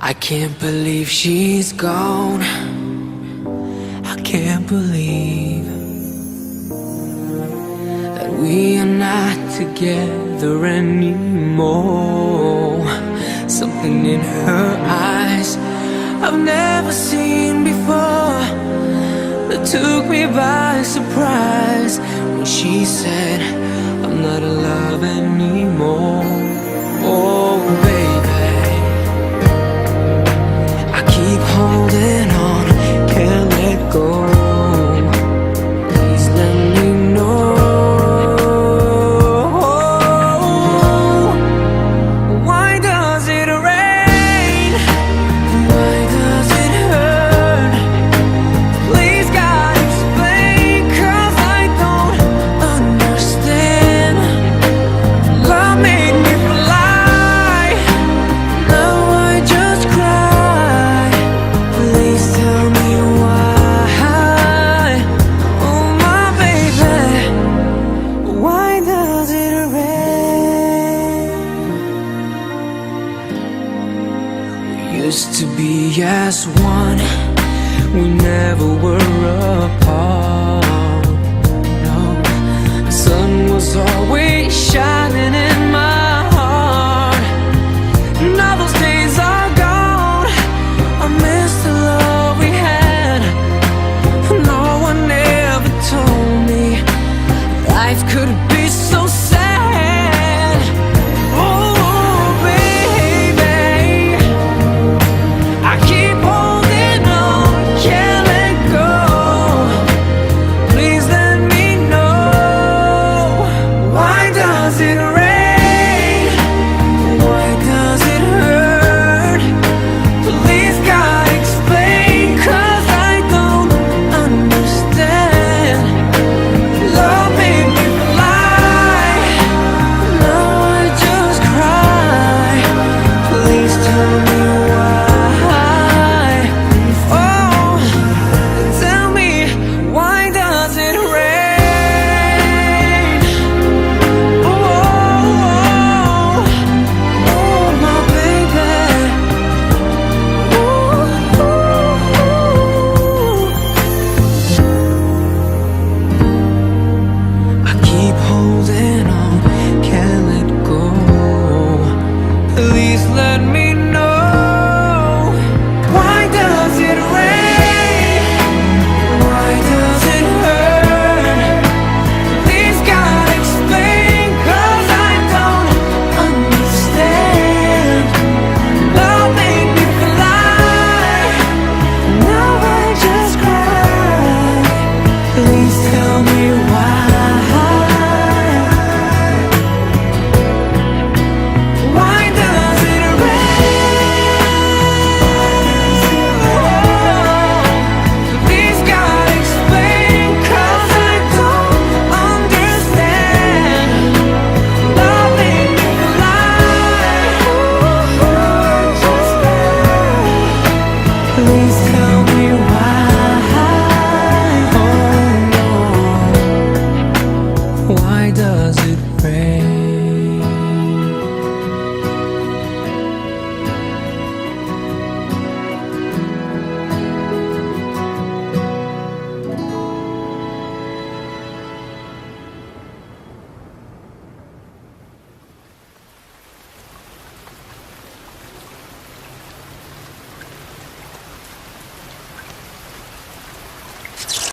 I can't believe she's gone. I can't believe that we are not together anymore. Something in her eyes I've never seen before, that took me by surprise when she said, I'm not in love anymore. Oh baby, I keep holding on, can't let go. Please let me know, why does it rain? Why does it hurt? Please God explain, 'cause I don't understand. Love made me fly, now I just cry. Please tell me why. Oh my baby, why does it rain? We used to be as one, we never were apart. No, the sun was always shining in my heart. Now those days are gone, I miss the love we had. No one ever told me life could be so